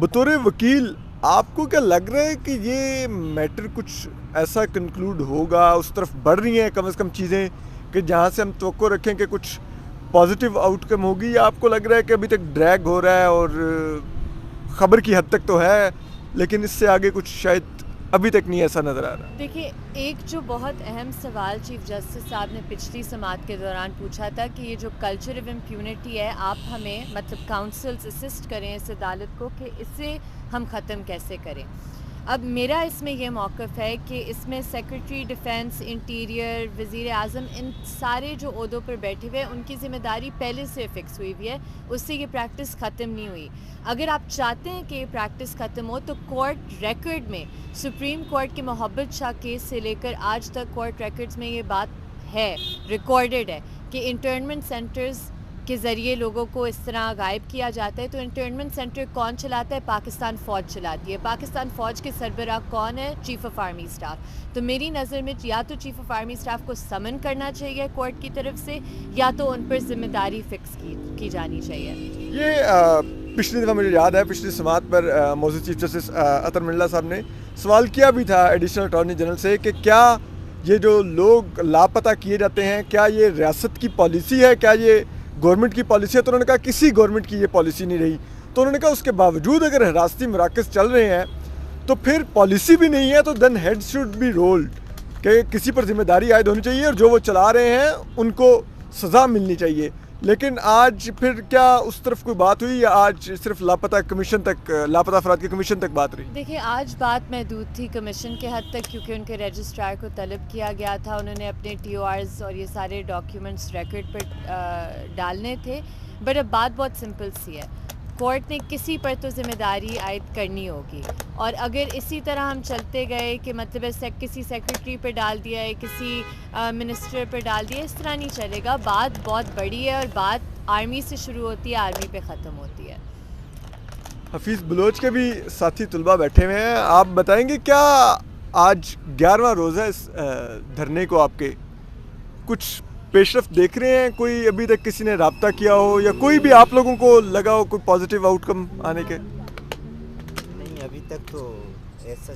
بطور وکیل آپ کو کیا لگ رہا ہے کہ یہ میٹر کچھ ایسا کنکلوڈ ہوگا، اس طرف بڑھ رہی ہیں کم از کم چیزیں کہ جہاں سے ہم توقع رکھیں کہ کچھ پازیٹیو آؤٹ کم ہوگی، یا آپ کو لگ رہا ہے کہ ابھی تک ڈریگ ہو رہا ہے اور خبر کی حد تک تو ہے لیکن اس سے آگے کچھ شاید ابھی تک نہیں ایسا نظر آ رہا؟ دیکھیے، ایک جو بہت اہم سوال چیف جسٹس صاحب نے پچھلی سماعت کے دوران پوچھا تھا کہ یہ جو کلچر آف امپیونٹی ہے، آپ ہمیں مطلب کاؤنسلز اسسٹ کریں اس عدالت کو کہ اسے ہم ختم کیسے کریں۔ اب میرا اس میں یہ موقف ہے کہ اس میں سیکرٹری ڈیفنس، انٹیریئر، وزیر اعظم، ان سارے جو عہدوں پر بیٹھے ہوئے ان کی ذمہ داری پہلے سے فکس ہوئی ہوئی ہے، اس سے یہ پریکٹس ختم نہیں ہوئی۔ اگر آپ چاہتے ہیں کہ یہ پریکٹس ختم ہو تو کورٹ ریکارڈ میں، سپریم کورٹ کے محبت شاہ کیس سے لے کر آج تک کورٹ ریکارڈز میں یہ بات ہے، ریکارڈڈ ہے کہ انٹرنمنٹ سینٹرز کے ذریعے لوگوں کو اس طرح غائب کیا جاتا ہے۔ تو انٹرنمنٹ سینٹر کون چلاتا ہے؟ پاکستان فوج چلاتی ہے۔ پاکستان فوج کے سربراہ کون ہے؟ Chief of army staff. تو میری نظر میں یا تو چیف آف آرمی اسٹاف کو سمن کرنا چاہیے کورٹ کی طرف سے، یا تو ان پر ذمہ داری فکس کی جانی چاہیے۔ یہ پچھلی دفعہ مجھے یاد ہے پچھلی سماعت پر موجود چیف جسٹس اطہر من اللہ صاحب نے سوال کیا بھی تھا ایڈیشنل اٹارنی جنرل سے کہ کیا یہ جو لوگ لاپتہ کیے جاتے ہیں کیا یہ ریاست کی پالیسی ہے، کیا یہ گورنمنٹ کی پالیسی ہے؟ تو انہوں نے کہا کسی گورنمنٹ کی یہ پالیسی نہیں رہی۔ تو انہوں نے کہا اس کے باوجود اگر حراستی مراکز چل رہے ہیں تو پھر پالیسی بھی نہیں ہے، تو دین ہیڈ شوڈ بی رولڈ، کہ کسی پر ذمہ داری عائد ہونی چاہیے اور جو وہ چلا رہے ہیں ان کو سزا ملنی چاہیے۔ لیکن آج پھر کیا اس طرف کوئی بات ہوئی یا آج صرف لاپتہ افراد کی کمیشن تک بات رہی؟ دیکھیں، آج بات محدود تھی کمیشن کے حد تک، کیونکہ ان کے رجسٹرار کو طلب کیا گیا تھا، انہوں نے اپنے ٹی او آرز اور یہ سارے ڈاکیومنٹس ریکارڈ پر ڈالنے تھے۔ بٹ اب بات بہت سمپل سی ہے، کورٹ نے کسی پر تو ذمہ داری عائد کرنی ہوگی، اور اگر اسی طرح ہم چلتے گئے کہ مطلب کسی سیکرٹری پہ ڈال دیا ہے، کسی منسٹر پہ ڈال دیا، اس طرح نہیں چلے گا۔ بات بہت بڑی ہے اور بات آرمی سے شروع ہوتی ہے، آرمی پہ ختم ہوتی ہے۔ حفیظ بلوچ کے بھی ساتھی طلباء بیٹھے ہوئے ہیں، آپ بتائیں گے کیا آج 11واں روزہ اس دھرنے کو آپ کے کچھ پیش رفت دیکھ رہے ہیں؟ کوئی ابھی تک کسی نے رابطہ کیا ہو یا کوئی بھی آپ لوگوں کو لگا ہو کوئی پازیٹیو آؤٹ کم آنے کے؟ نہیں، ابھی تک تو ایسا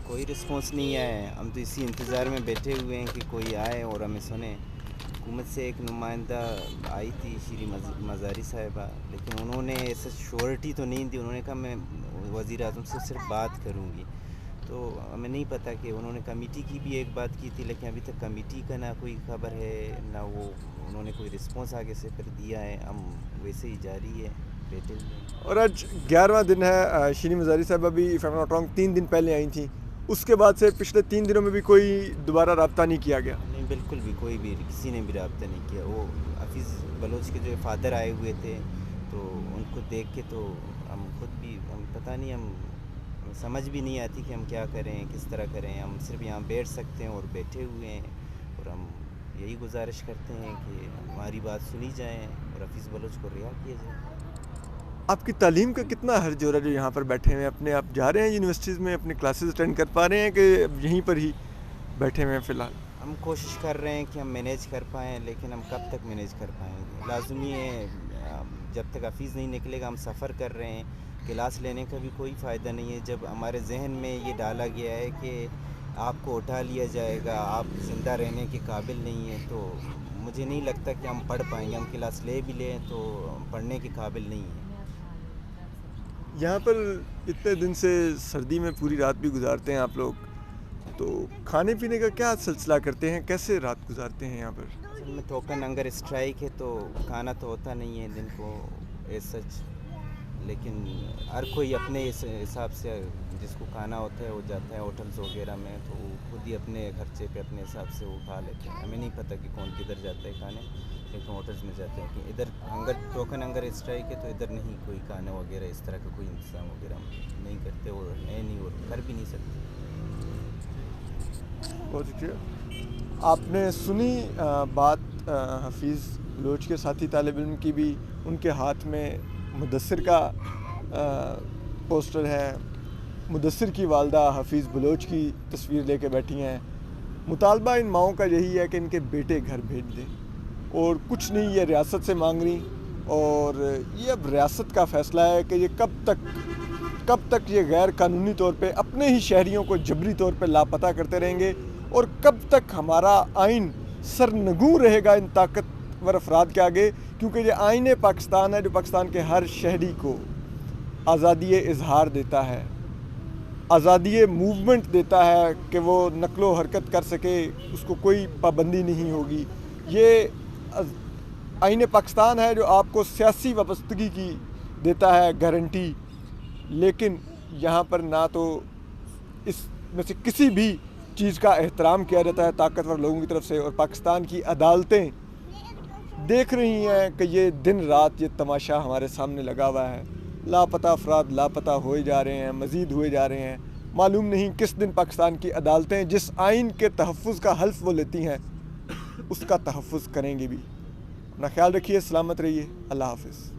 کوئی رسپانس نہیں ہے۔ ہم تو اسی انتظار میں بیٹھے ہوئے ہیں کہ کوئی آئے اور ہمیں سنے۔ حکومت سے ایک نمائندہ آئی تھی شری مزاری صاحبہ، لیکن انہوں نے ایسا شیورٹی تو نہیں دی۔ انہوں نے کہا میں وزیر اعظم سے صرف بات کروں گی، تو ہمیں نہیں پتہ کہ انہوں نے کمیٹی کی بھی ایک بات کی تھی، لیکن ابھی تک کمیٹی کا نہ کوئی خبر ہے نہ انہوں نے کوئی رسپانس آگے سے پھر دیا ہے۔ ہم ویسے ہی جاری ہے بیٹھے ہوئے۔ اور آج 11واں دن ہے، شری مزاری صاحبہ بھی if I am not wrong 3 دن پہلے آئی تھیں، اس کے بعد سے پچھلے 3 دنوں میں بھی کوئی دوبارہ رابطہ نہیں کیا گیا؟ نہیں، بالکل بھی کوئی بھی کسی نے بھی رابطہ نہیں کیا۔ وہ حفیظ بلوچ کے جو فادر آئے ہوئے تھے تو ان کو دیکھ کے تو ہم خود بھی پتہ نہیں، ہم سمجھ بھی نہیں آتی کہ ہم کیا کریں، کس طرح کریں۔ ہم صرف یہاں بیٹھ سکتے ہیں اور بیٹھے ہوئے ہیں، اور ہم یہی گزارش کرتے ہیں کہ ہماری بات سنی جائے اور حفیظ بلوچ کو رہا کیا جائے۔ آپ کی تعلیم کا کتنا حرج ہو رہا ہے جو یہاں پر بیٹھے ہوئے ہیں؟ اپنے آپ جا رہے ہیں یونیورسٹیز میں، اپنے کلاسز اٹینڈ کر پا رہے ہیں کہ یہیں پر ہی بیٹھے ہوئے ہیں فی الحال؟ ہم کوشش کر رہے ہیں کہ ہم مینیج کر پائیں، لیکن ہم کب تک مینیج کر پائیں گے؟ لازمی ہے جب تک حفیظ نہیں نکلے گا ہم سفر کر رہے ہیں، کلاس لینے کا بھی کوئی فائدہ نہیں ہے۔ جب ہمارے ذہن میں یہ ڈالا گیا ہے کہ آپ کو اٹھا لیا جائے گا، آپ زندہ رہنے کے قابل نہیں ہیں، تو مجھے نہیں لگتا کہ ہم پڑھ پائیں گے۔ ہم کلاس لے بھی لیں تو پڑھنے کے قابل نہیں ہیں۔ یہاں پر اتنے دن سے سردی میں پوری رات بھی گزارتے ہیں آپ لوگ، تو کھانے پینے کا کیا سلسلہ کرتے ہیں؟ کیسے رات گزارتے ہیں یہاں پر؟ اصل میں ٹوکن انگر اسٹرائک ہے تو کھانا تو ہوتا نہیں ہے دن کو ایز سچ، لیکن ہر کوئی اپنے حساب سے جس کو کھانا ہوتا ہے وہ جاتا ہے ہوٹلز وغیرہ میں، تو وہ خود ہی اپنے خرچے پہ اپنے حساب سے وہ کھا لیتے ہیں۔ ہمیں نہیں پتہ کہ کون کدھر جاتا ہے کھانے، لیکن ہوٹلز میں جاتے ہیں کہ ادھر ٹوکن انگر اسٹرائک ہے تو ادھر نہیں کوئی کھانا وغیرہ اس طرح کا کوئی انتظام وغیرہ ہم نہیں کرتے اور ہے نہیں اور کر بھی نہیں سکتے۔ بہت شکریہ۔ آپ نے سنی بات حفیظ بلوچ کے ساتھی طالب علم کی بھی، ان کے ہاتھ میں مدثر کا پوسٹر ہے، مدثر کی والدہ حفیظ بلوچ کی تصویر لے کے بیٹھی ہیں۔ مطالبہ ان ماؤں کا یہی ہے کہ ان کے بیٹے گھر بھیج دیں، اور کچھ نہیں یہ ریاست سے مانگ رہی، اور یہ اب ریاست کا فیصلہ ہے کہ یہ کب تک یہ غیر قانونی طور پہ اپنے ہی شہریوں کو جبری طور پہ لاپتہ کرتے رہیں گے، اور کب تک ہمارا آئین سرنگوں رہے گا ان طاقتور افراد کے آگے، کیونکہ یہ آئین پاکستان ہے جو پاکستان کے ہر شہری کو آزادی اظہار دیتا ہے، آزادی موومنٹ دیتا ہے کہ وہ نقل و حرکت کر سکے، اس کو کوئی پابندی نہیں ہوگی۔ یہ آئین پاکستان ہے جو آپ کو سیاسی وابستگی کی دیتا ہے گارنٹی، لیکن یہاں پر نہ تو اس میں سے کسی بھی چیز کا احترام کیا جاتا ہے طاقتور لوگوں کی طرف سے، اور پاکستان کی عدالتیں دیکھ رہی ہیں کہ یہ دن رات یہ تماشا ہمارے سامنے لگا ہوا ہے، لاپتہ افراد لاپتہ ہوئے جا رہے ہیں، مزید ہوئے جا رہے ہیں، معلوم نہیں کس دن پاکستان کی عدالتیں جس آئین کے تحفظ کا حلف وہ لیتی ہیں اس کا تحفظ کریں گی بھی۔ اپنا خیال رکھیے، سلامت رہیے، اللہ حافظ۔